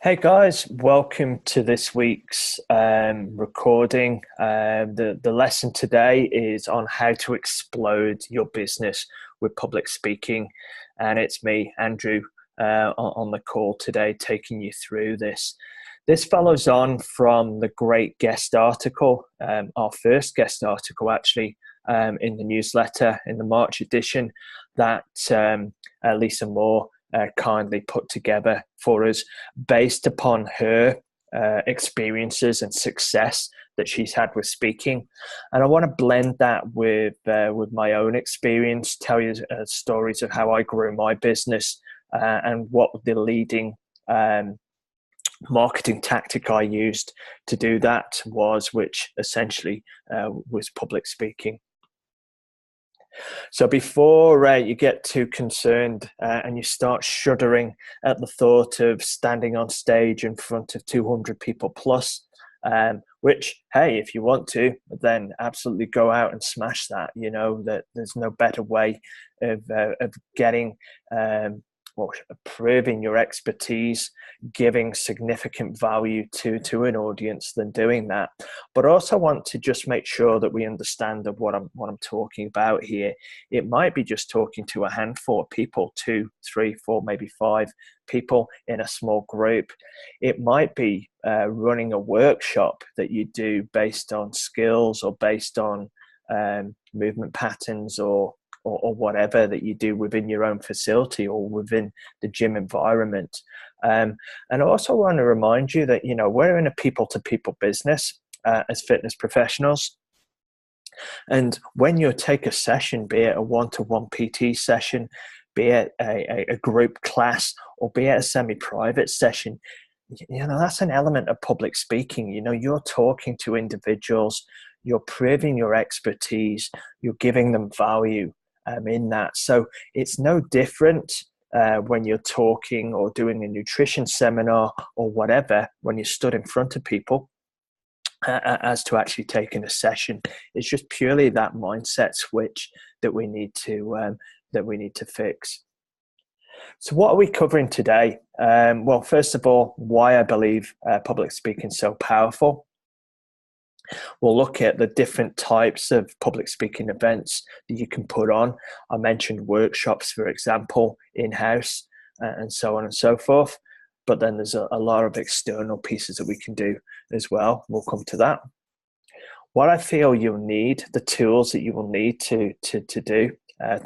Hey guys, welcome to this week's recording. The lesson today is on how to explode your business with public speaking, and it's me, Andrew, on the call today, taking you through this. This follows on from the great guest article, our first guest article actually, in the newsletter in the March edition that Lisa Moore kindly put together for us based upon her experiences and success that she's had with speaking. And I want to blend that with my own experience, tell you stories of how I grew my business and what the leading marketing tactic I used to do that was, which essentially was public speaking. So before you get too concerned and you start shuddering at the thought of standing on stage in front of 200 people plus, which, hey, if you want to, then absolutely go out and smash that. You know that there's no better way of getting proving your expertise, giving significant value to an audience than doing that. But I also want to just make sure that we understand of what I'm talking about here. It might be just talking to a handful of people, 2, 3, 4, maybe 5 people in a small group. It might be running a workshop that you do based on skills or based on movement patterns or whatever that you do within your own facility or within the gym environment. And I also want to remind you that, we're in a people-to-people business as fitness professionals. And when you take a session, be it a one-to-one PT session, be it a group class, or be it a semi-private session, that's an element of public speaking. You're talking to individuals, you're proving your expertise, you're giving them value in that. So it's no different when you're talking or doing a nutrition seminar or whatever, when you stood in front of people as to actually taking a session. It's just purely that mindset switch that we need to fix. So what are we covering today? Well, first of all, why I believe public speaking is so powerful. We'll look at the different types of public speaking events that you can put on. I mentioned workshops, for example, in-house, and so on and so forth. But then there's a lot of external pieces that we can do as well. We'll come to that. What I feel you'll need, the tools that you will need to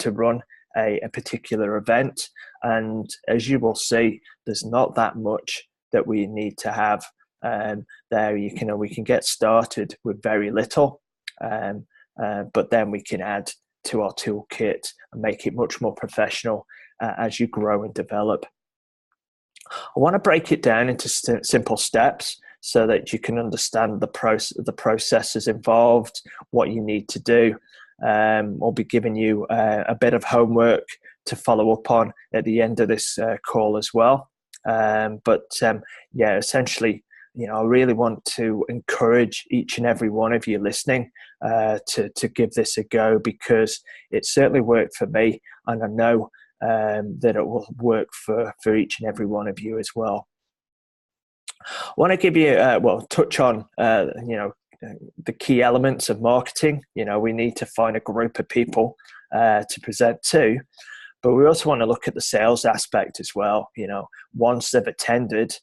run a particular event. And as you will see, there's not that much that we need to have. We can get started with very little, but then we can add to our toolkit and make it much more professional as you grow and develop. I want to break it down into simple steps so that you can understand the processes involved, what you need to do. I'll be giving you a bit of homework to follow up on at the end of this call as well. Essentially, I really want to encourage each and every one of you listening to give this a go, because it certainly worked for me, and I know that it will work for each and every one of you as well. I want to give you, touch on, the key elements of marketing. We need to find a group of people to present to, but we also want to look at the sales aspect as well. Once they've attended,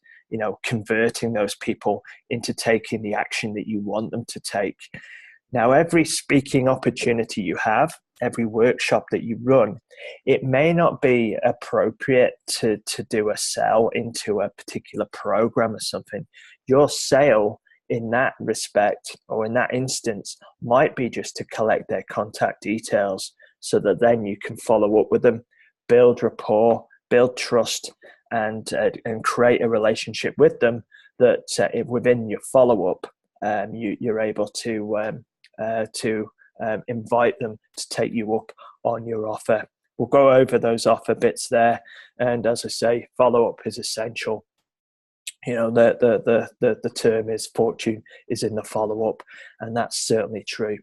converting those people into taking the action that you want them to take. Now, every speaking opportunity you have, every workshop that you run, it may not be appropriate to do a sell into a particular program or something. Your sale in that respect, or in that instance, might be just to collect their contact details so that then you can follow up with them, build rapport, build trust, and create a relationship with them that within your follow-up, you're able to invite them to take you up on your offer. We'll go over those offer bits there, and as I say, follow-up is essential. The term is fortune is in the follow-up, and that's certainly true.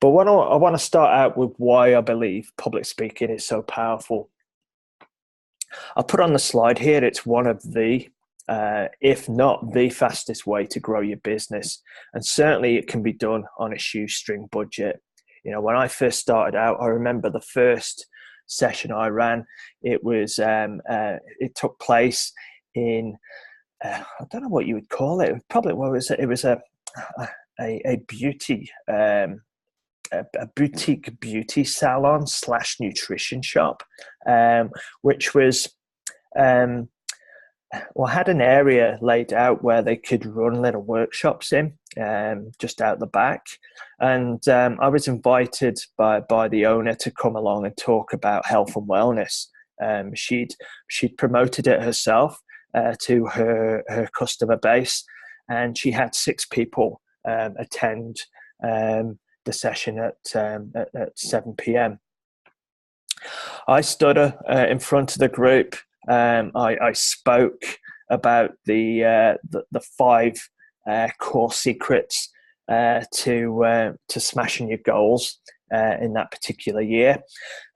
But I want to start out with why I believe public speaking is so powerful. I'll put on the slide here, it's one of the, if not the fastest way to grow your business. And certainly it can be done on a shoestring budget. You know, when I first started out, I remember the first session I ran, it took place in, I don't know what you would call it. Probably, well, it was a beauty, a boutique beauty salon / nutrition shop, which was, had an area laid out where they could run little workshops in, just out the back. And I was invited by the owner to come along and talk about health and wellness. She'd promoted it herself to her customer base, and she had 6 people attend the session at 7 p.m. I stood in front of the group. I spoke about the 5 core secrets to smashing your goals in that particular year,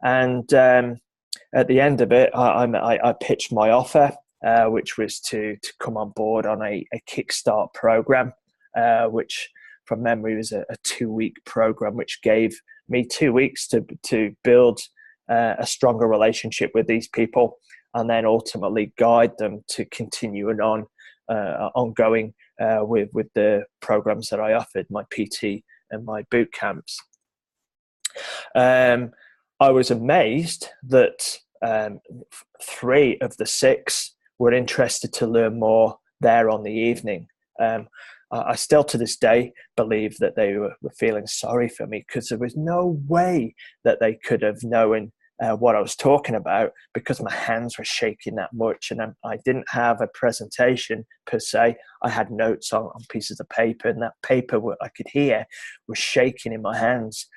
and at the end of it, I pitched my offer, which was to come on board on a Kickstart program, which from memory was a 2-week program, which gave me 2 weeks to build a stronger relationship with these people, and then ultimately guide them to continuing ongoing with the programs that I offered, my PT and my boot camps. I was amazed that 3 of the 6 were interested to learn more there on the evening. I still to this day believe that they were feeling sorry for me, because there was no way that they could have known what I was talking about, because my hands were shaking that much, and I didn't have a presentation per se. I had notes on pieces of paper, and that paper, what I could hear, was shaking in my hands.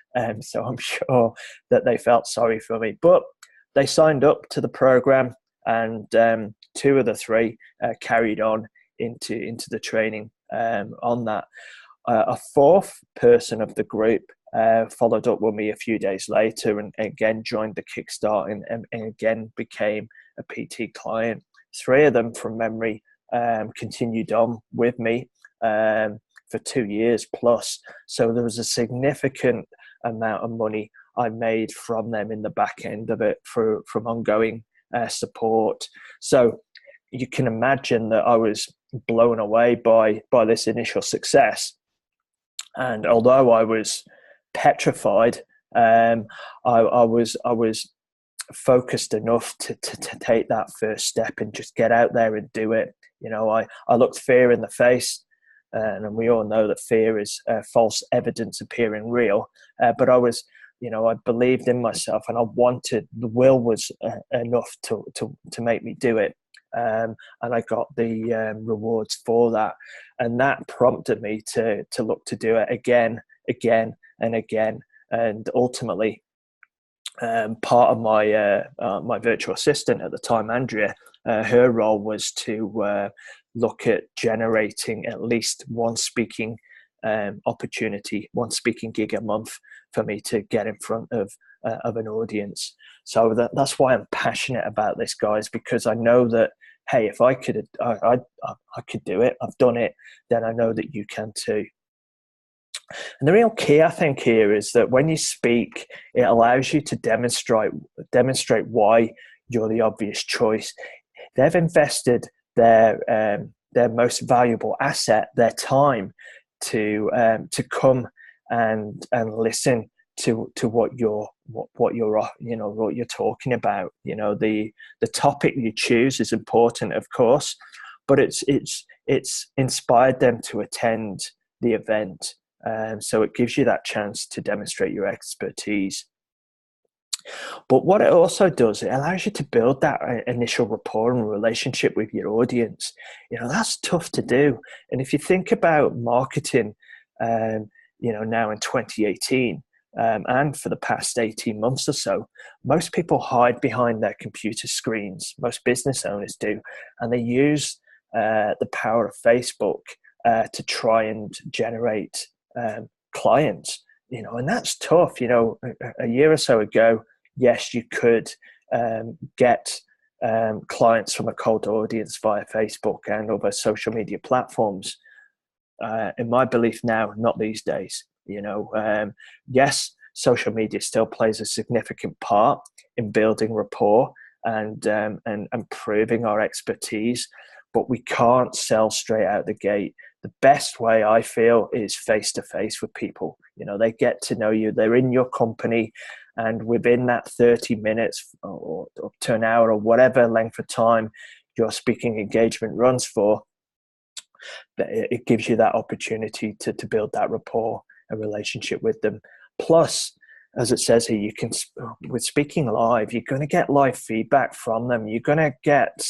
So I'm sure that they felt sorry for me, but they signed up to the program, and 2 of the 3 carried on into the training on that. A 4th person of the group followed up with me a few days later, and again joined the Kickstart, and again became a PT client. 3 of them, from memory, continued on with me for 2 years plus. So there was a significant amount of money I made from them in the back end of it from ongoing support. So you can imagine that I was blown away by this initial success. And although I was petrified, I was focused enough to take that first step and just get out there and do it. You know, I looked fear in the face, and we all know that fear is false evidence appearing real. But I was, I believed in myself, and I wanted, the will was enough to make me do it. And I got the rewards for that, and that prompted me to look to do it again and again. And ultimately, part of my virtual assistant at the time, Andrea, her role was to look at generating at least one speaking opportunity, one speaking gig a month for me to get in front of an audience. So that's why I'm passionate about this, guys, because I know that, hey, if I could do it, I've done it, then I know that you can too. And the real key, I think, here is that when you speak, it allows you to demonstrate why you're the obvious choice. They've invested their most valuable asset, their time, to come and listen to what you're talking about. The topic you choose is important, of course, but it's inspired them to attend the event. So it gives you that chance to demonstrate your expertise. But what it also does, it allows you to build that initial rapport and relationship with your audience. That's tough to do. And if you think about marketing, now in 2018, and for the past 18 months or so, most people hide behind their computer screens. Most business owners do. And they use the power of Facebook to try and generate clients, and that's tough. A year or so ago, yes, you could get clients from a cold audience via Facebook and other social media platforms. In my belief now, not these days. Yes, social media still plays a significant part in building rapport and improving our expertise, but we can't sell straight out the gate. The best way, I feel, is face to face with people. They get to know you, they're in your company, and within that 30 minutes or up to an hour or whatever length of time your speaking engagement runs for, it gives you that opportunity to build that rapport and relationship with them. Plus, as it says here, you can, with speaking live, you're going to get live feedback from them. You're going to get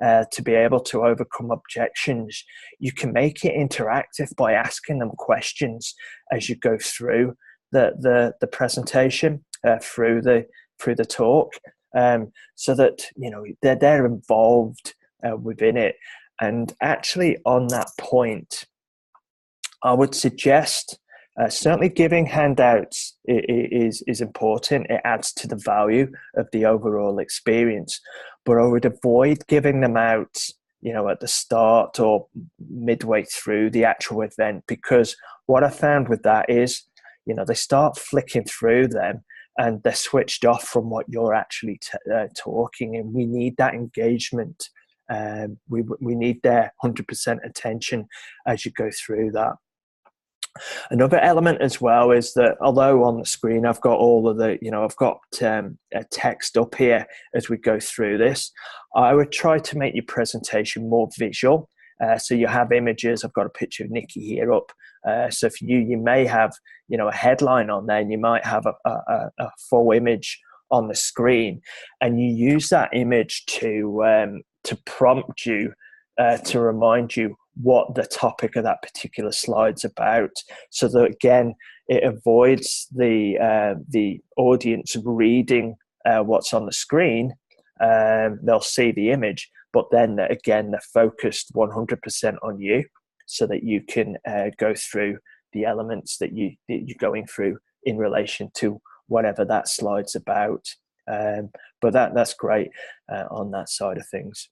to be able to overcome objections. You can make it interactive by asking them questions as you go through the presentation, through the talk, so that they're involved within it. And actually, on that point, I would suggest certainly giving handouts is important. It adds to the value of the overall experience. But I would avoid giving them out, at the start or midway through the actual event, because what I found with that is, they start flicking through them and they're switched off from what you're actually talking. And we need that engagement. We need their 100% attention as you go through that. Another element as well is that although on the screen I've got all of the, I've got a text up here as we go through this, I would try to make your presentation more visual. So you have images. I've got a picture of Nikki here up. So for you may have, a headline on there, and you might have a full image on the screen, and you use that image to prompt you, to remind you what the topic of that particular slide's about, so that again it avoids the audience reading what's on the screen. They'll see the image, but then again they're focused 100% on you, so that you can go through the elements that you're going through in relation to whatever that slide's about. But that's great on that side of things.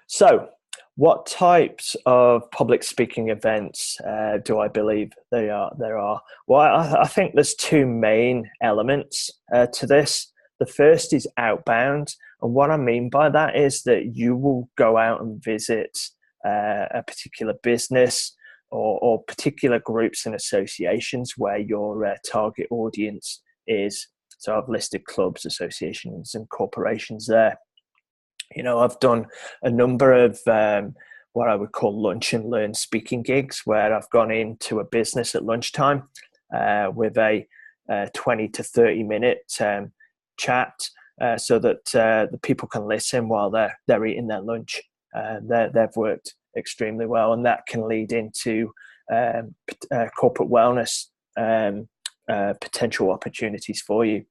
So, what types of public speaking events do I believe there are? Well, I think there's two main elements to this. The first is outbound, and what I mean by that is that you will go out and visit a particular business or particular groups and associations where your target audience is. So I've listed clubs, associations, and corporations there. I've done a number of what I would call lunch and learn speaking gigs, where I've gone into a business at lunchtime with a 20 to 30 minute chat, so that the people can listen while they're eating their lunch. They've worked extremely well, and that can lead into corporate wellness potential opportunities for you.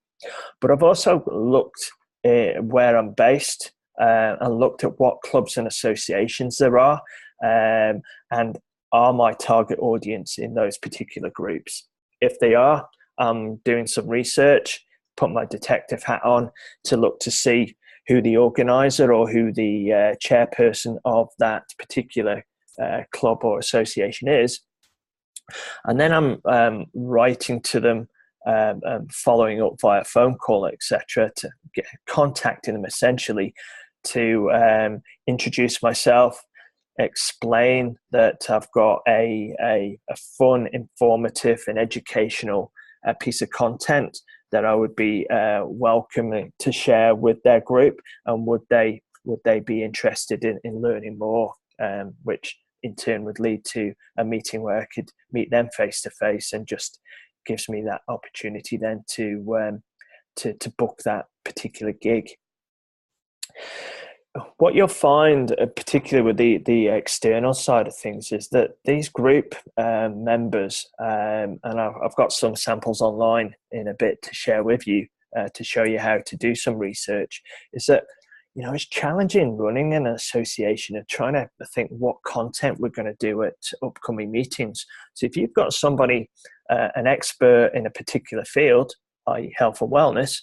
But I've also looked where I'm based, and looked at what clubs and associations there are, and are my target audience in those particular groups. If they are, I'm doing some research, put my detective hat on to look to see who the organizer or who the chairperson of that particular club or association is. And then I'm writing to them, following up via phone call, etc., to get contacting them essentially to introduce myself, explain that I've got a fun, informative, and educational piece of content that I would be welcoming to share with their group, and would they be interested in learning more, which in turn would lead to a meeting where I could meet them face to face, and just gives me that opportunity then to book that particular gig. What you'll find, particularly with the external side of things, is that these group members, and I've got some samples online in a bit to share with you, to show you how to do some research, is that it's challenging running an association and trying to think what content we're going to do at upcoming meetings. So if you've got somebody, an expert in a particular field, i.e. health and wellness,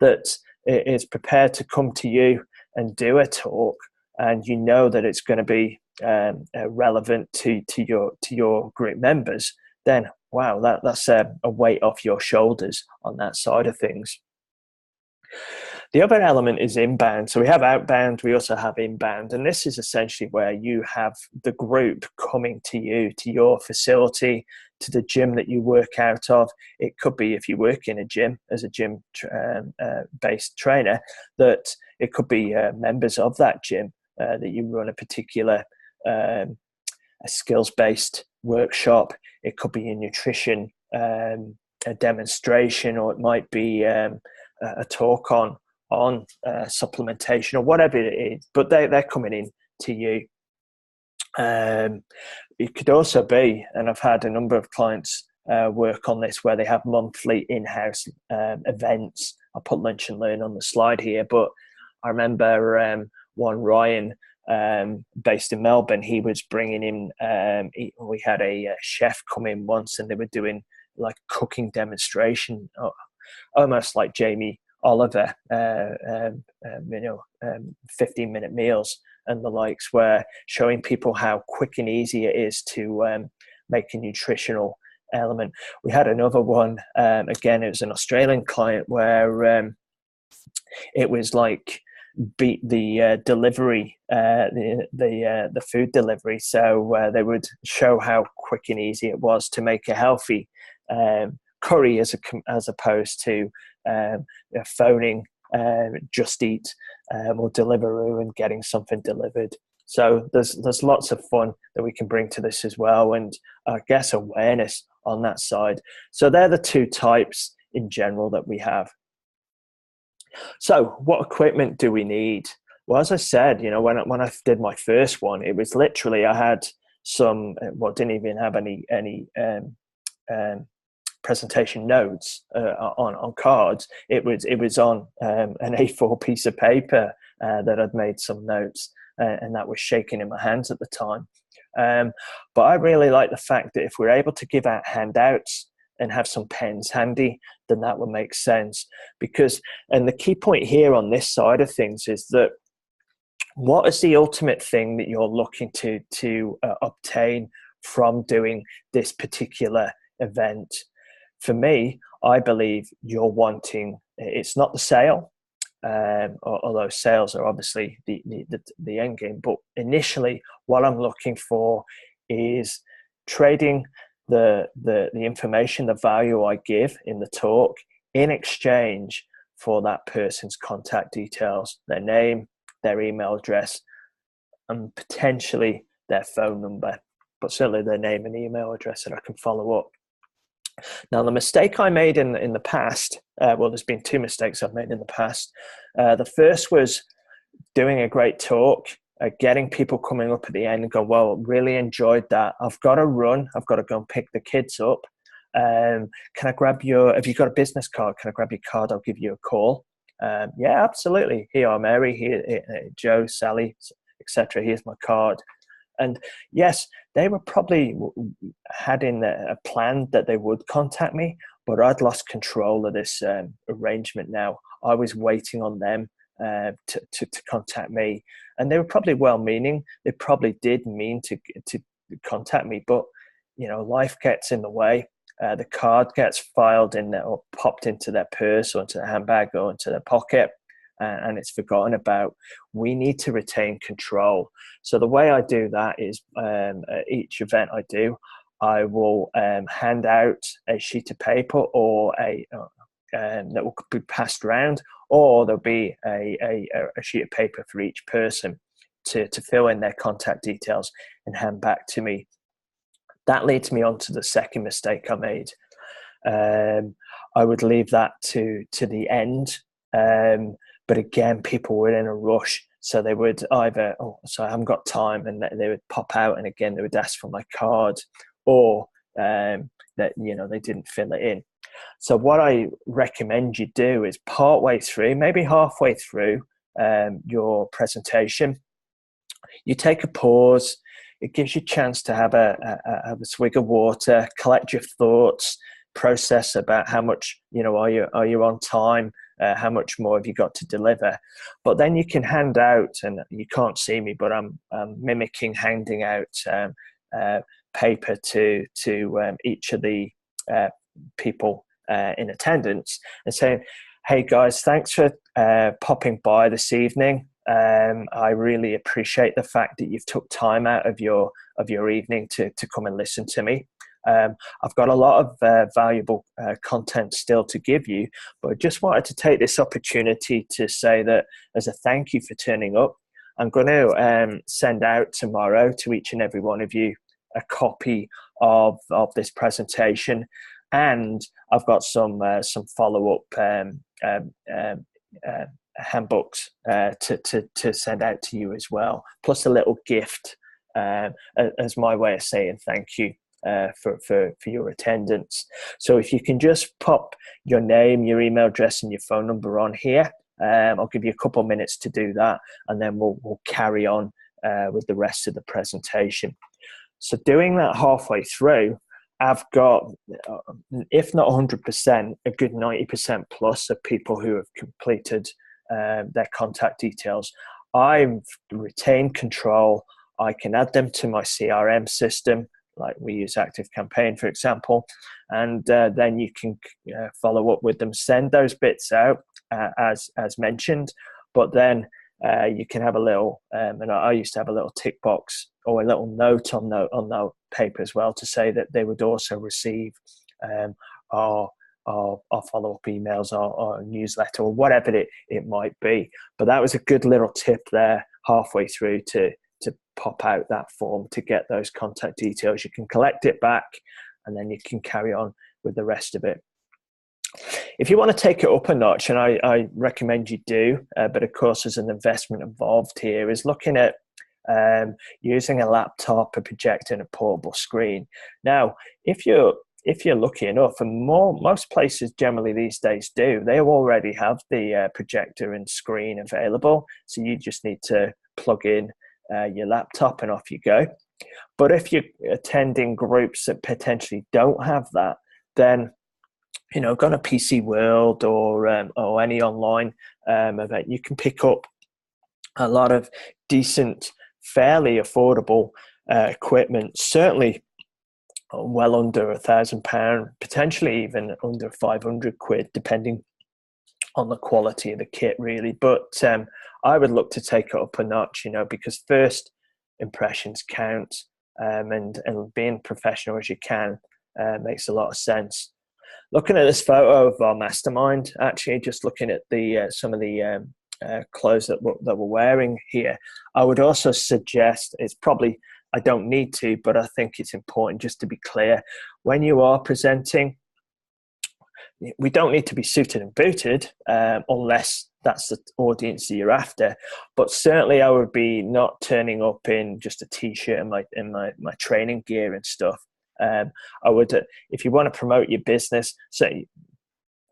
that is prepared to come to you and do a talk, and you know that it's going to be relevant to your group members, then wow, that's a weight off your shoulders on that side of things. The other element is inbound. So we have outbound, we also have inbound. And this is essentially where you have the group coming to you, to your facility, to the gym that you work out of. It could be, if you work in a gym as a gym based trainer, that it could be members of that gym that you run a particular a skills-based workshop. It could be a nutrition a demonstration, or it might be a talk on supplementation or whatever it is, but they're coming in to you. It could also be, and I've had a number of clients work on this, where they have monthly in-house events. I'll put Lunch and Learn on the slide here, but I remember one Ryan based in Melbourne, he was bringing in, we had a chef come in once, and they were doing like cooking demonstration, almost like Jamie Oliver, 15-minute meals and the likes, where showing people how quick and easy it is to make a nutritional element. We had another one, again, it was an Australian client, where it was like beat the delivery, the food delivery. So they would show how quick and easy it was to make a healthy curry, as opposed to phoning Just Eat or Deliveroo and getting something delivered. So there's lots of fun that we can bring to this as well, and I guess awareness on that side. So they're the two types in general that we have. So what equipment do we need? Well, as I said, when I did my first one, it was literally, I had some, didn't even have any presentation notes on cards. It was on an A4 piece of paper that I'd made some notes, and that was shaking in my hands at the time. But I really like the fact that if we're able to give out handouts and have some pens handy, then that would make sense. And the key point here on this side of things is that, what is the ultimate thing that you're looking to obtain from doing this particular event? For me, I believe you're wanting, it's not the sale, although sales are obviously the end game, but initially what I'm looking for is trading the information, the value I give in the talk, in exchange for that person's contact details, their name, their email address, and potentially their phone number, but certainly their name and email address, that I can follow up. Now, the mistake I made in the past, there's been two mistakes I've made in the past. The first was doing a great talk, getting people coming up at the end and go, well, really enjoyed that. I've got to run. I've got to go and pick the kids up. Can I grab have you got a business card? Can I grab your card? I'll give you a call. Yeah, absolutely. Here, Mary, here, Joe, Sally, etc. Here's my card. And yes, they were probably had in a plan that they would contact me, but I'd lost control of this arrangement now. I was waiting on them to contact me, and they were probably well-meaning. They probably did mean to contact me, but life gets in the way. The card gets filed in or popped into their purse or into their handbag or into their pocket, and it's forgotten about. We need to retain control. So the way I do that is, at each event I do, I will hand out a sheet of paper or that will be passed around, or there'll be a sheet of paper for each person to fill in their contact details and hand back to me. That leads me on to the second mistake I made. I would leave that to the end. But again, people were in a rush. So they would either, so I haven't got time, and they would pop out, and again, they would ask for my card, or that, they didn't fill it in. So what I recommend you do is partway through, maybe halfway through your presentation, you take a pause. It gives you a chance to have a swig of water, collect your thoughts, process about how much, are you on time, how much more have you got to deliver? But then you can hand out, and you can't see me, but I'm mimicking handing out paper to each of the people in attendance and saying, hey guys, thanks for popping by this evening. I really appreciate the fact that you've took time out of your evening to come and listen to me. I've got a lot of valuable content still to give you, but I just wanted to take this opportunity to say that as a thank you for turning up, I'm going to send out tomorrow to each and every one of you a copy of this presentation, and I've got some follow-up handbooks to send out to you as well, plus a little gift as my way of saying thank you for your attendance. So if you can just pop your name, your email address, and your phone number on here, I'll give you a couple of minutes to do that, and then we'll carry on with the rest of the presentation. So doing that halfway through, I've got, if not 100%, a good 90% plus of people who have completed their contact details. I've retained control. I can add them to my CRM system, like we use ActiveCampaign, for example, and then you can follow up with them, send those bits out as mentioned, but then you can have a little, and I used to have a little tick box or a little note on the paper as well to say that they would also receive our follow-up emails, or newsletter, or whatever it might be. But that was a good little tip there halfway through to pop out that form to get those contact details. You can collect it back, and then you can carry on with the rest of it. If you want to take it up a notch, and I recommend you do, but of course there's an investment involved here, is looking at using a laptop, a projector, and a portable screen. Now, if you're lucky enough, and most places generally these days do, they already have the projector and screen available, so you just need to plug in your laptop and off you go. But if you're attending groups that potentially don't have that, then go to PC World or any online event, you can pick up a lot of decent, fairly affordable equipment, certainly well under £1,000, potentially even under 500 quid, depending on the quality of the kit, really. But I would look to take it up a notch, because first impressions count, and being professional as you can makes a lot of sense. Looking at this photo of our mastermind, actually, just looking at the some of the clothes that we're wearing here, I would also suggest, it's probably, I don't need to, but I think it's important just to be clear, when you are presenting, we don't need to be suited and booted unless that's the audience that you're after. But certainly I would be not turning up in just a t-shirt and my training gear and stuff. I would, if you want to promote your business,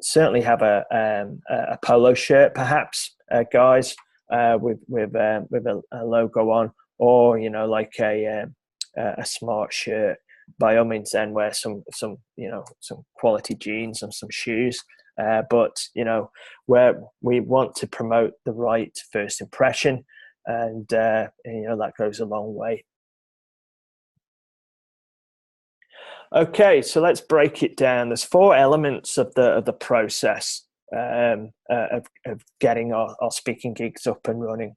certainly have a polo shirt, perhaps, guys, with a logo on, or like a smart shirt. By all means, then wear some quality jeans and some shoes. But where we want to promote the right first impression, and that goes a long way. Okay, so let's break it down. There's 4 elements of the process of getting our speaking gigs up and running.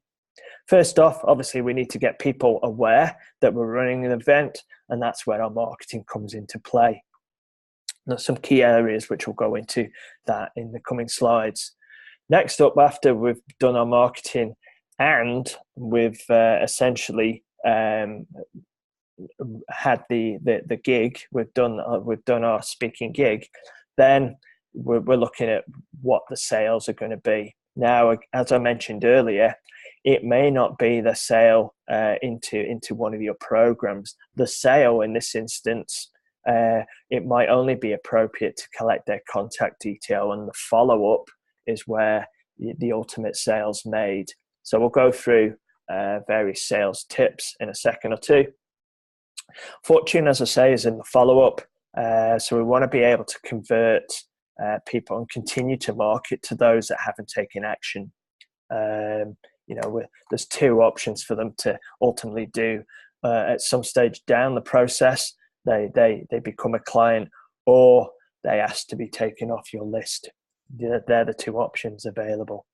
First off, obviously, we need to get people aware that we're running an event, and that's where our marketing comes into play. There's some key areas which we'll go into that in the coming slides. Next up, after we've done our marketing and we've essentially had the gig, we've done our speaking gig, then we're looking at what the sales are going to be. Now, as I mentioned earlier, it may not be the sale into one of your programs. The sale in this instance, it might only be appropriate to collect their contact detail, and the follow-up is where the ultimate sale's made. So we'll go through various sales tips in a second or two. Fortune, as I say, is in the follow-up. So we want to be able to convert people and continue to market to those that haven't taken action. There's two options for them to ultimately do. At some stage down the process, they become a client, or they ask to be taken off your list. They're the two options available.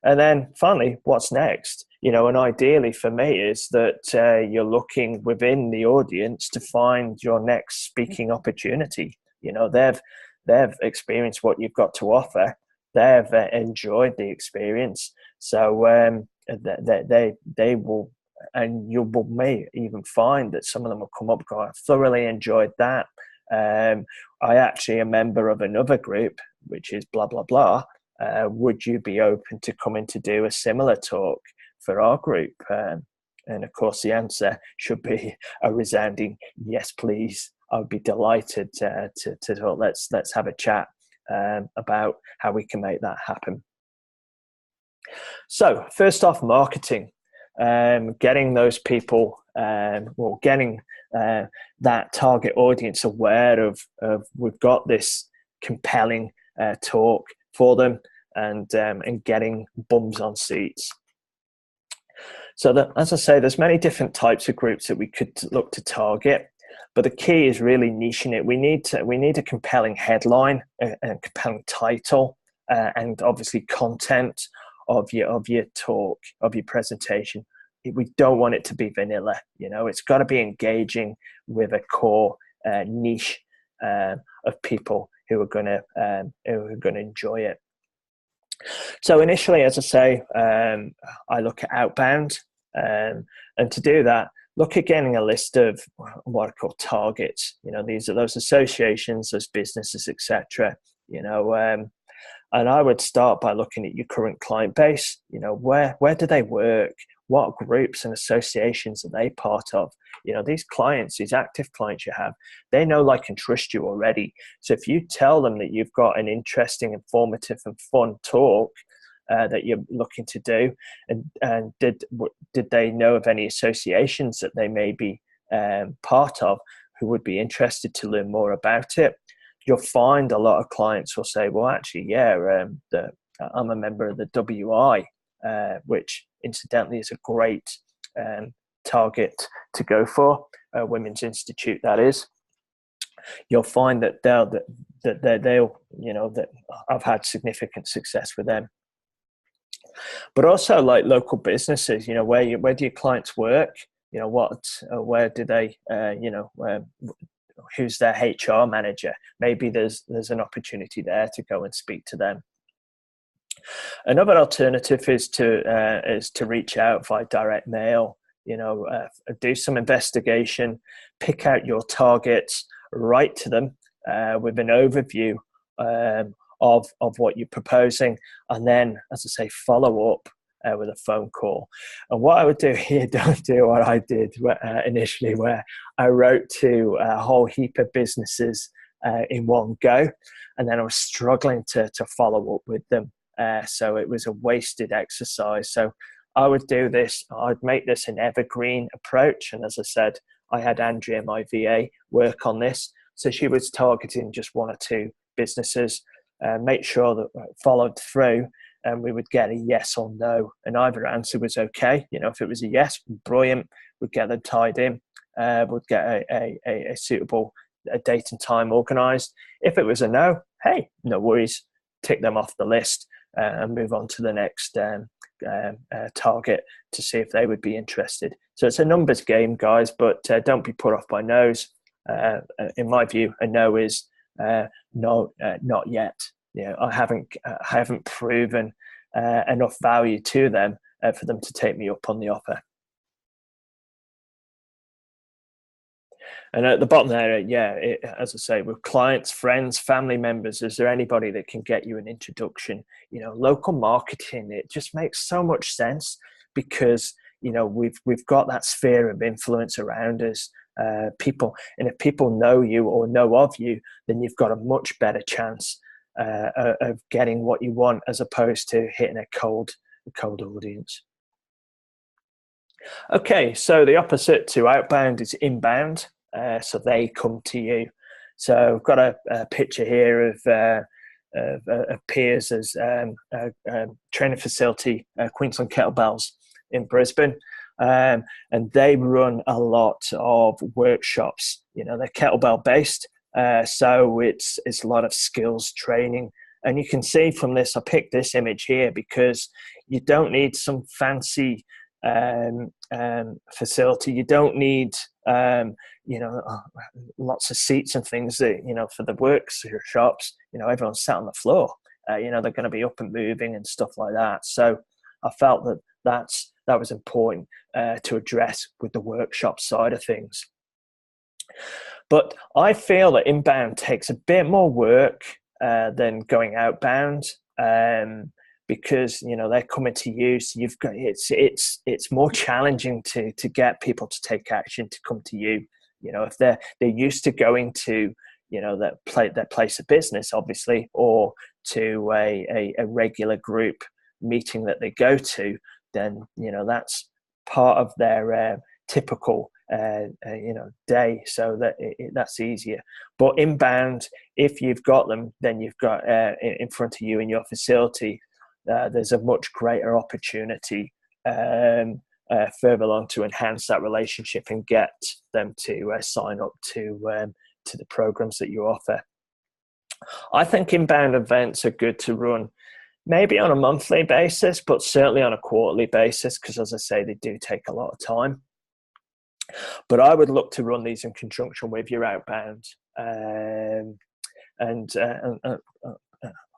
And then finally, what's next? And ideally for me is that you're looking within the audience to find your next speaking opportunity. They've experienced what you've got to offer. They've enjoyed the experience. So they will, and you may even find that some of them will come up and go, I thoroughly enjoyed that. I actually a member of another group, which is blah, blah, blah. Would you be open to coming to do a similar talk for our group? And of course, the answer should be a resounding yes, please. I'd be delighted to talk. Let's have a chat about how we can make that happen. So first off, marketing, getting those people, getting that target audience aware of we've got this compelling talk for them, and getting bums on seats. So that, as I say, there's many different types of groups that we could look to target, but the key is really niching it. We need a compelling headline, a compelling title, and obviously content of your talk, of your presentation. We don't want it to be vanilla. It's got to be engaging with a core niche of people who are going to enjoy it. So initially, as I say, I look at outbound, and to do that, look at getting a list of what I call targets. These are those associations, those businesses, etc. And I would start by looking at your current client base. Where do they work? What groups and associations are they part of? These clients, these active clients you have, they know, like, and trust you already. So if you tell them that you've got an interesting, informative, and fun talk that you're looking to do, and did they know of any associations that they may be part of who would be interested to learn more about it, you'll find a lot of clients will say, well, actually, yeah, I'm a member of the WI, which incidentally is a great target to go for, Women's Institute, that is. You'll find that that I've had significant success with them. But also, like, local businesses, where do your clients work? Where do they, who's their HR manager? Maybe there's an opportunity there to go and speak to them. Another alternative is to reach out via direct mail. Do some investigation, pick out your targets, write to them with an overview of what you're proposing, and then, as I say, follow up with a phone call. And what I would do here, don't do what I did initially, where I wrote to a whole heap of businesses in one go, and then I was struggling to follow up with them. So it was a wasted exercise. So I would do this, I'd make this an evergreen approach. And as I said, I had Andrea, my VA, work on this. So she was targeting just one or two businesses, make sure that followed through, and we would get a yes or no. And either answer was okay. If it was a yes, brilliant, we'd get them tied in, we'd get a suitable date and time organized. If it was a no, hey, no worries, tick them off the list and move on to the next target to see if they would be interested. So it's a numbers game, guys, but don't be put off by no's. In my view, a no is no, not yet. I haven't proven enough value to them for them to take me up on the offer. And at the bottom there, as I say, with clients, friends, family members, is there anybody that can get you an introduction? Local marketing, it just makes so much sense because, we've got that sphere of influence around us, people. And if people know you or know of you, then you've got a much better chance of getting what you want as opposed to hitting a cold audience. Okay, so the opposite to outbound is inbound. So they come to you. So I've got a picture here of of peers as training facility, Queensland Kettlebells in Brisbane. And they run a lot of workshops. They're kettlebell based, so it's a lot of skills training. And you can see from this, I picked this image here because you don't need some fancy facility. You don't need lots of seats and things that for the workshops. Everyone's sat on the floor. They're going to be up and moving and stuff like that. So I felt that was important to address with the workshop side of things. But I feel that inbound takes a bit more work than going outbound, because they're coming to you. So you've got it's more challenging to get people to take action, to come to you. If they're used to going to their place of business, obviously, or to a regular group meeting that they go to, then that's part of their typical day, so that's easier. But inbound, if you've got them, then you've got in front of you in your facility, there's a much greater opportunity further along to enhance that relationship and get them to sign up to the programs that you offer. I think inbound events are good to run maybe on a monthly basis, but certainly on a quarterly basis, because as I say, they do take a lot of time. But I would look to run these in conjunction with your outbound,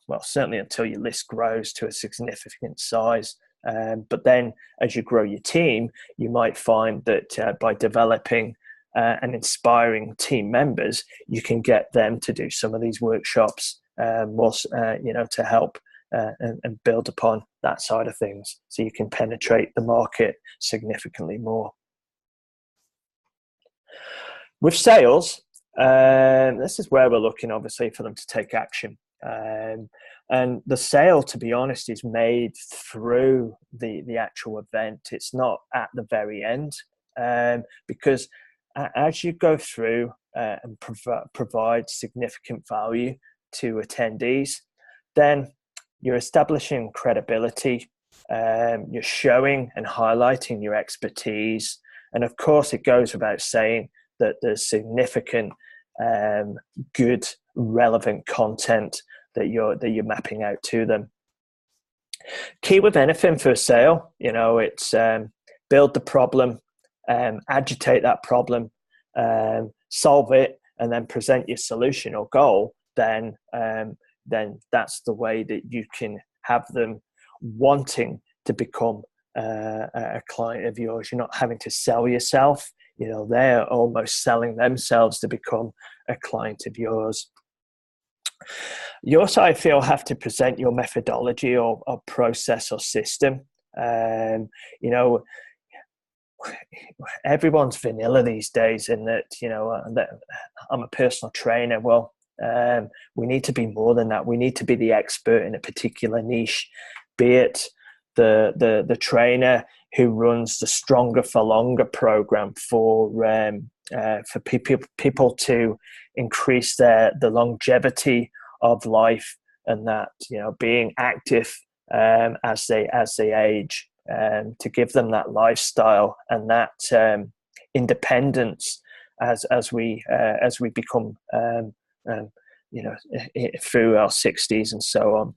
well, certainly until your list grows to a significant size. But then as you grow your team, you might find that by developing and inspiring team members, you can get them to do some of these workshops more, to help and build upon that side of things, so you can penetrate the market significantly more. With sales, this is where we're looking, obviously, for them to take action. And the sale, to be honest, is made through the actual event. It's not at the very end, because as you go through and provide significant value to attendees, then you're establishing credibility, you're showing and highlighting your expertise. And of course, it goes without saying that there's significant, good, relevant content that you're mapping out to them. Key with anything for a sale, it's build the problem, agitate that problem, solve it, and then present your solution or goal. Then that's the way that you can have them wanting to become a client of yours. You're not having to sell yourself. They're almost selling themselves to become a client of yours. You also, I feel, have to present your methodology or process or system. Everyone's vanilla these days in that, that I'm a personal trainer. Well, we need to be more than that. We need to be the expert in a particular niche, be it the trainer who runs the Stronger for Longer program for people to increase the longevity of life, and that being active as they age, to give them that lifestyle and that independence as we become through our 60s and so on.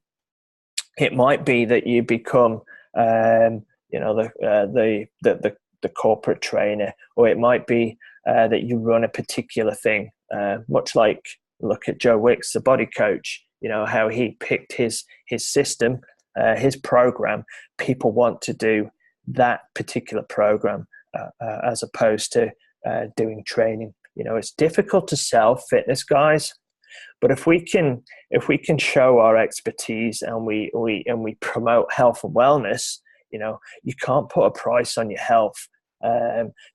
It might be that you become the corporate trainer, or it might be that you run a particular thing, much like, look at Joe Wicks, the body coach, how he picked his system, his program. People want to do that particular program as opposed to doing training. It's difficult to sell fitness, guys, but if we can show our expertise and we promote health and wellness, you can't put a price on your health.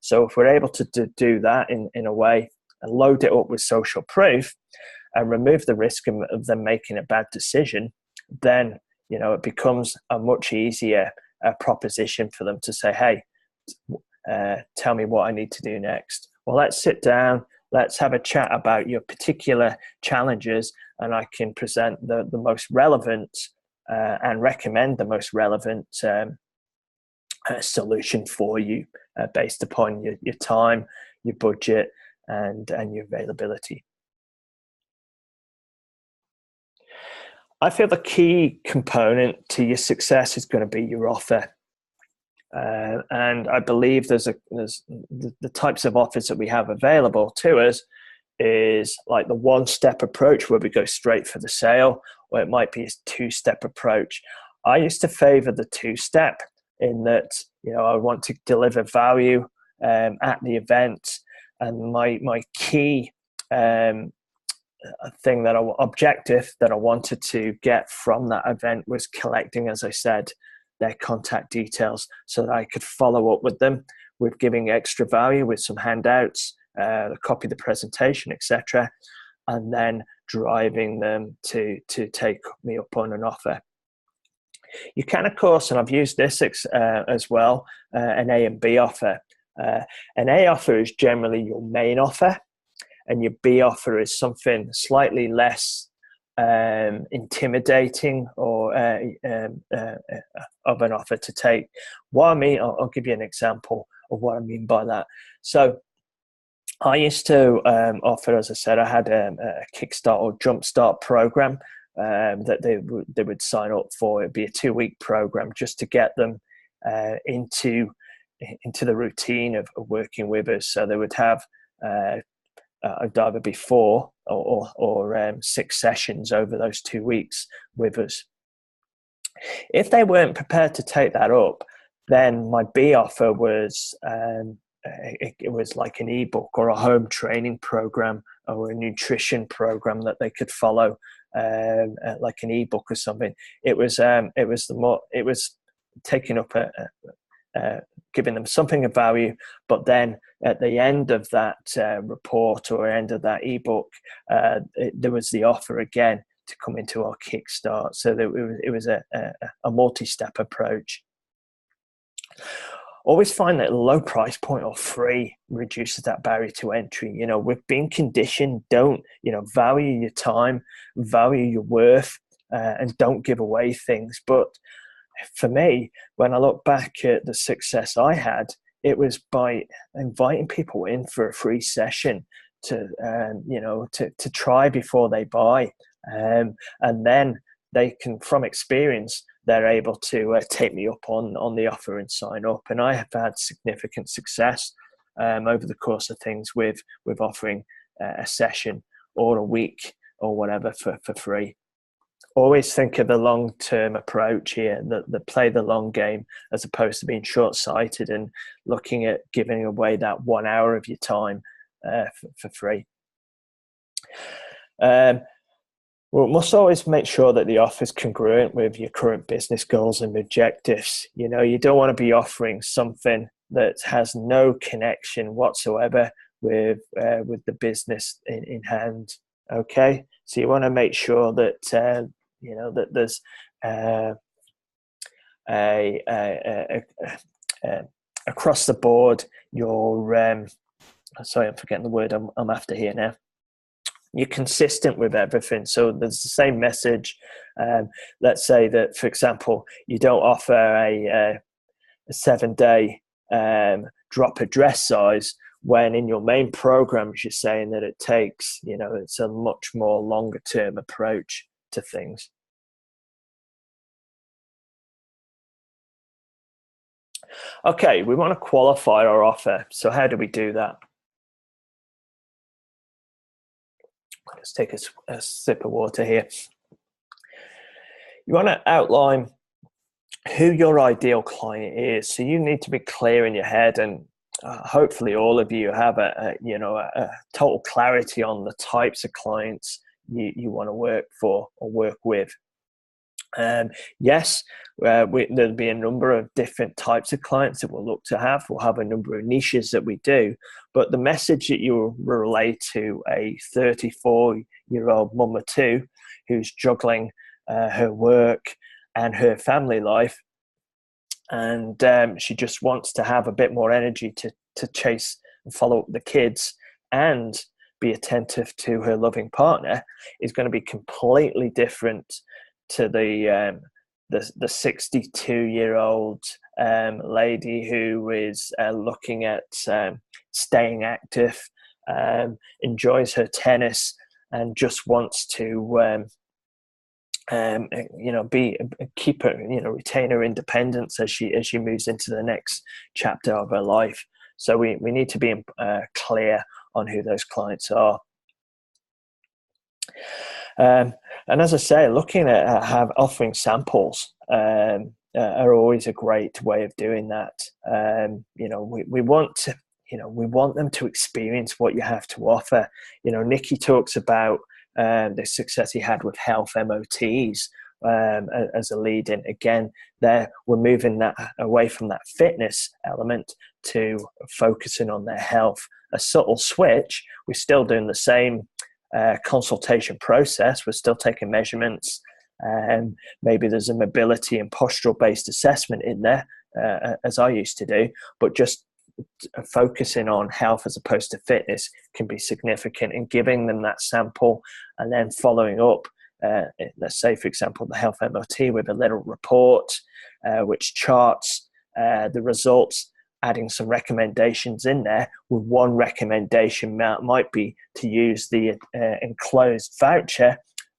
So if we're able to do that in a way and load it up with social proof and remove the risk of them making a bad decision, then it becomes a much easier proposition for them to say, hey, tell me what I need to do next. Well, let's sit down, let's have a chat about your particular challenges, and I can present the most relevant and recommend the most relevant solution for you based upon your time, your budget, and your availability. I feel the key component to your success is going to be your offer. And I believe there's the types of offers that we have available to us is like the one-step approach where we go straight for the sale, or it might be a two-step approach. I used to favor the two-step in that, I want to deliver value at the event, and my key objective that I wanted to get from that event was collecting, as I said, their contact details so that I could follow up with them with giving extra value with some handouts, a copy of the presentation, etc., and then driving them to take me up on an offer. You can, of course, and I've used this as well, an A and B offer. An A offer is generally your main offer, and your B offer is something slightly less intimidating or of an offer to take. What I mean, I'll give you an example of what I mean by that. So I used to offer, as I said, I had a Kickstart or Jumpstart program that they would sign up for. It'd be a 2-week program just to get them into the routine of working with us. So they would have either be 4 or 6 sessions over those 2 weeks with us. If they weren't prepared to take that up, then my B offer was it was like an ebook or a home training program or a nutrition program that they could follow, like an ebook or something. It was taking up giving them something of value, but then at the end of that report or end of that ebook, there was the offer again to come into our Kickstart. So it was a multi-step approach. Always find that a low price point or free reduces that barrier to entry. We've been conditioned, don't, value your time, value your worth, and don't give away things. But for me, when I look back at the success I had, it was by inviting people in for a free session to try before they buy. And then they can, from experience, they're able to take me up on the offer and sign up. And I have had significant success over the course of things with offering a session or a week or whatever for free. Always think of the long-term approach here, that play the long game as opposed to being short-sighted and looking at giving away that 1 hour of your time for free. We must always make sure that the offer is congruent with your current business goals and objectives. You don't want to be offering something that has no connection whatsoever with the business in hand. Okay, so you want to make sure that that there's across the board. Sorry, I'm forgetting the word I'm after here now. You're consistent with everything, so there's the same message. Let's say that, for example, you don't offer a 7-day drop a dress size, when in your main programs you're saying that it takes, it's a much more longer term approach to things. Okay, we want to qualify our offer. So how do we do that? Let's take a sip of water here. You want to outline who your ideal client is. So you need to be clear in your head, and hopefully all of you have a total clarity on the types of clients you want to work for or work with. Yes, there'll be a number of different types of clients that we'll look to have. We'll have a number of niches that we do, but the message that you relate to a 34-year-old mum or two who's juggling her work and her family life, and she just wants to have a bit more energy to chase and follow up the kids and be attentive to her loving partner is going to be completely different to the 62-year-old lady who is looking at staying active, enjoys her tennis, and just wants to keep her, retain her independence as she moves into the next chapter of her life. So we need to be clear on who those clients are. And as I say, looking at offering samples are always a great way of doing that. We want to, we want them to experience what you have to offer. Nikki talks about the success he had with health MOTs as a lead in. Again, there we're moving that away from that fitness element to focusing on their health. A subtle switch. We're still doing the same consultation process. We're still taking measurements. Maybe there's a mobility and postural based assessment in there, as I used to do, but just focusing on health as opposed to fitness can be significant in giving them that sample and then following up, let's say, for example, the health MOT with a little report which charts the results, adding some recommendations in there. With one recommendation might be to use the enclosed voucher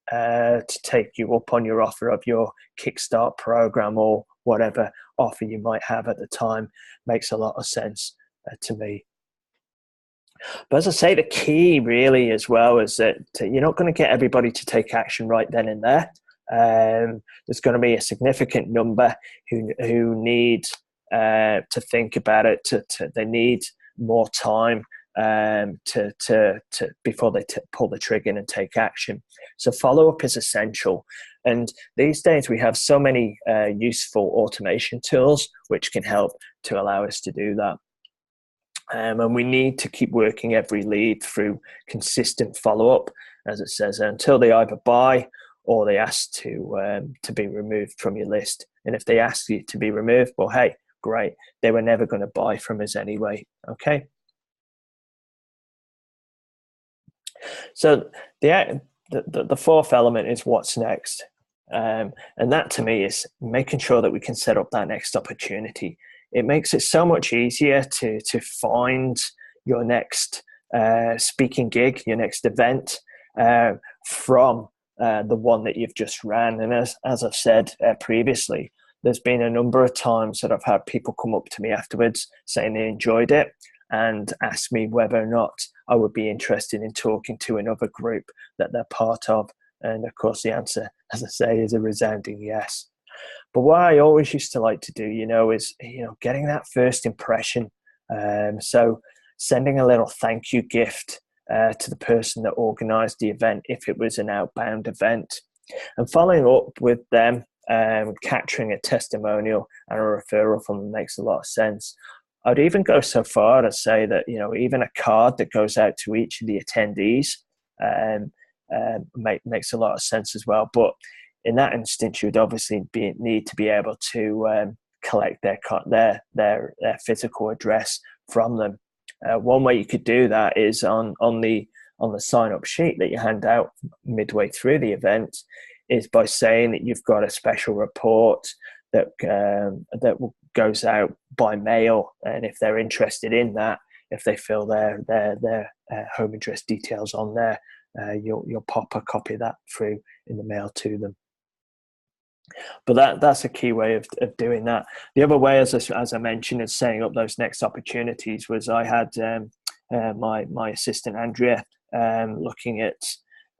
to take you up on your offer of your Kickstart program or whatever offer you might have at the time. Makes a lot of sense to me. But as I say, the key really as well is that you're not going to get everybody to take action right then and there. There's going to be a significant number who need to think about it. They need more time to before they pull the trigger and take action. So follow-up is essential. And these days we have so many useful automation tools which can help to allow us to do that. And we need to keep working every lead through consistent follow-up, as it says, until they either buy or they ask to be removed from your list. And if they ask you to be removed, well, hey, great. They were never going to buy from us anyway. Okay. So the fourth element is what's next. And that to me is making sure that we can set up that next opportunity. It makes it so much easier to find your next speaking gig, your next event from the one that you've just ran. And as I've said previously, there's been a number of times that I've had people come up to me afterwards saying they enjoyed it and ask me whether or not I would be interested in talking to another group that they're part of. And of course, the answer, as I say, is a resounding yes. But what I always used to like to do, is, getting that first impression. So sending a little thank you gift to the person that organized the event, if it was an outbound event, and following up with them, capturing a testimonial and a referral from them makes a lot of sense. I'd even go so far as say that, even a card that goes out to each of the attendees makes a lot of sense as well. But in that instance, you'd obviously need to be able to collect their physical address from them. One way you could do that is on the sign-up sheet that you hand out midway through the event, is by saying that you've got a special report that goes out by mail, and if they're interested in that, if they fill their home address details on there, you'll pop a copy of that through in the mail to them. But that's a key way of doing that. The other way, as I mentioned, is setting up those next opportunities. Was I had my assistant Andrea looking at.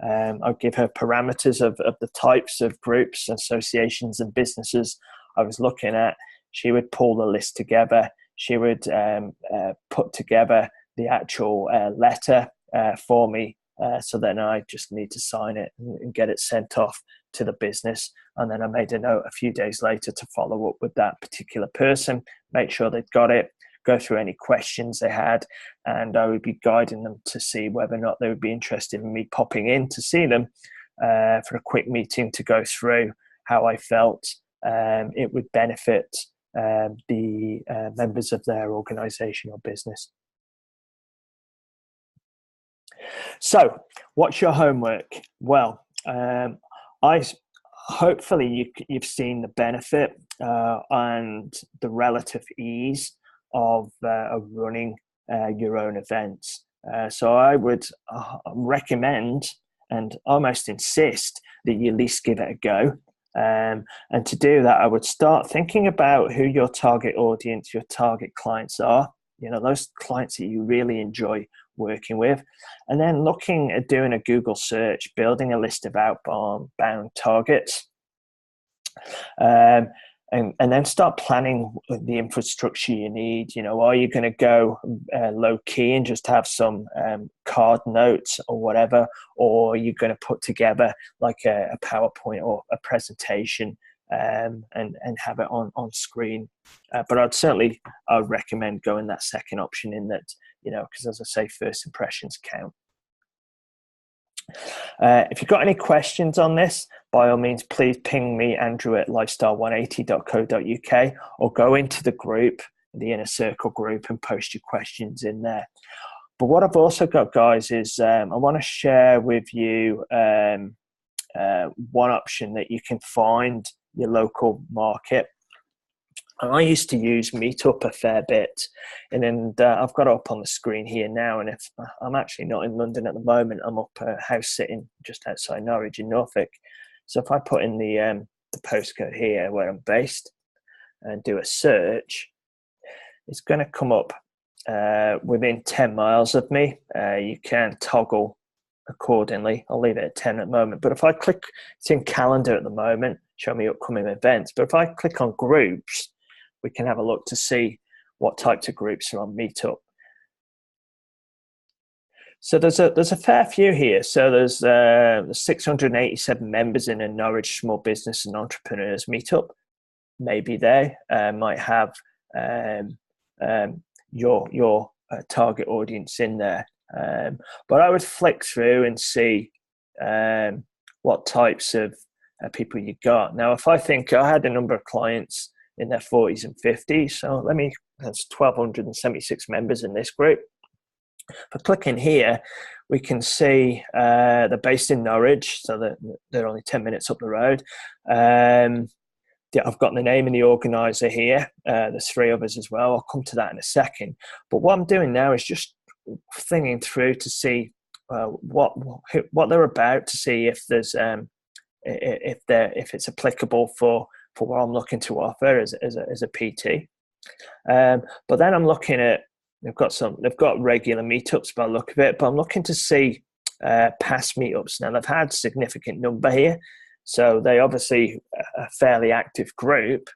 I'd give her parameters of the types of groups, associations, and businesses I was looking at. She would pull the list together. She would put together the actual letter for me. So then I just need to sign it and get it sent off to the business. And then I made a note a few days later to follow up with that particular person, make sure they'd got it, go through any questions they had, and I would be guiding them to see whether or not they would be interested in me popping in to see them for a quick meeting to go through how I felt it would benefit the members of their organization or business. So, what's your homework? Well, I hopefully you've seen the benefit and the relative ease of running your own events. So I would recommend and almost insist that you at least give it a go. And to do that, I would start thinking about who your target audience, your target clients are. You know, those clients that you really enjoy working with, and then looking at doing a Google search, building a list of outbound targets, and then start planning the infrastructure you need. You know, are you going to go low key and just have some card notes or whatever, or are you going to put together like a PowerPoint or a presentation and have it on screen? But I'd recommend going that second option, in that, you know, because as I say, first impressions count. If you've got any questions on this, by all means, please ping me, Andrew, at lifestyle180.co.uk, or go into the group, the Inner Circle group, and post your questions in there. But what I've also got, guys, is I want to share with you one option that you can find your local market. And I used to use Meetup a fair bit, and I've got it up on the screen here now. And if I'm actually not in London at the moment, I'm up house sitting just outside Norwich in Norfolk. So if I put in the postcode here where I'm based and do a search, it's going to come up within 10 miles of me. You can toggle accordingly. I'll leave it at 10 at the moment. But if I click, it's in calendar at the moment, show me upcoming events. But if I click on groups, we can have a look to see what types of groups are on Meetup. So there's a fair few here. So there's 687 members in a Norwich Small Business and Entrepreneurs Meetup. Maybe they might have your target audience in there. But I would flick through and see what types of people you got. Now, if I think I had a number of clients in their 40s and 50s, so that's 1,276 members in this group. If I click in here, we can see they're based in Norwich, so they're only 10 minutes up the road. I've got the name of the organizer here. There's 3 others as well. I'll come to that in a second. But what I'm doing now is just thinking through to see what they're about, to see if there's if it's applicable for what I'm looking to offer as a PT. But then I'm looking at, they've got regular meetups by the look of it, but I'm looking to see past meetups. Now, they've had significant number here, so they obviously a fairly active group,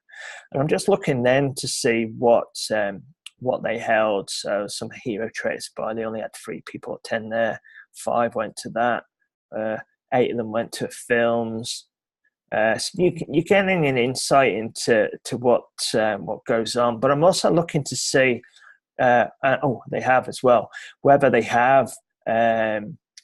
and I'm just looking then to see what they held. So some Hero Trace Spy, they only had 3 people attend there. 5 went to that. 8 of them went to films. So you're getting an insight into what goes on. But I'm also looking to see, they have as well, whether they have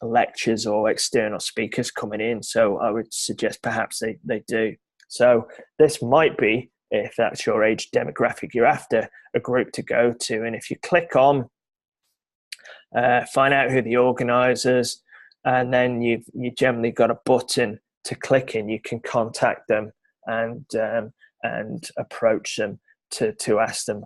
lectures or external speakers coming in. So I would suggest perhaps they do. So this might be, if that's your age demographic you're after, a group to go to. And if you click on find out who the organisers, and then you generally got a button to click in, you can contact them and approach them to ask them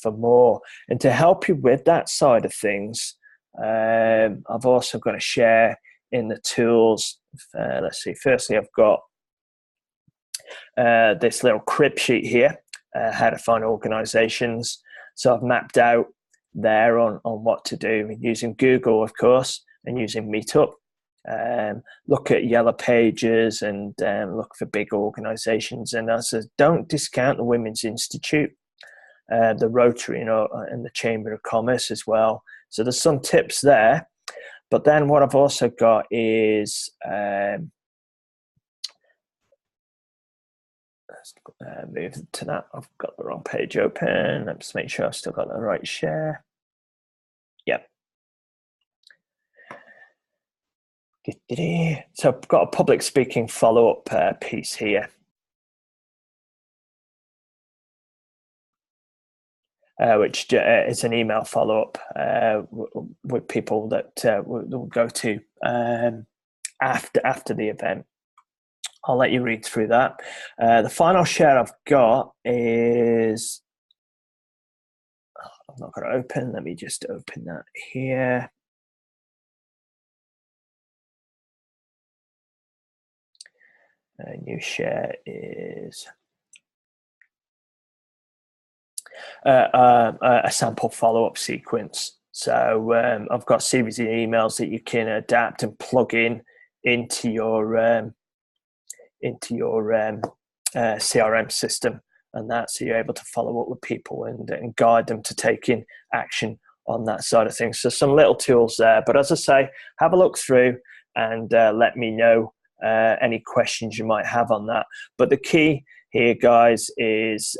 for more. And to help you with that side of things, I've also got to share in the tools. Let's see. Firstly, I've got this little crib sheet here, how to find organizations. So I've mapped out there on what to do using Google, of course, and using Meetup. Look at Yellow Pages and look for big organizations. And I said, don't discount the Women's Institute, the Rotary, and the Chamber of Commerce as well. So there's some tips there. But then what I've also got is let's move to that. I've got the wrong page open. Let's make sure I've still got the right share. Yep. So I've got a public speaking follow-up piece here. which is an email follow-up with people that will go to after the event. I'll let you read through that. The final share I've got is, I'm not going to open. Let me just open that here. New share is a sample follow-up sequence. So I've got a series of emails that you can adapt and plug into your CRM system, and that, so you're able to follow up with people and guide them to taking action on that side of things. So some little tools there, but as I say, have a look through and let me know any questions you might have on that. But the key here, guys, is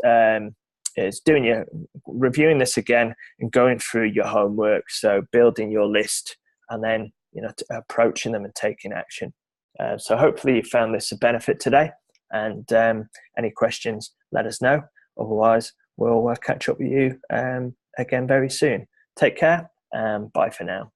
reviewing this again and going through your homework. So building your list and then approaching them and taking action. So hopefully you found this a benefit today, and any questions, let us know. Otherwise, we'll catch up with you again very soon. Take care, and bye for now.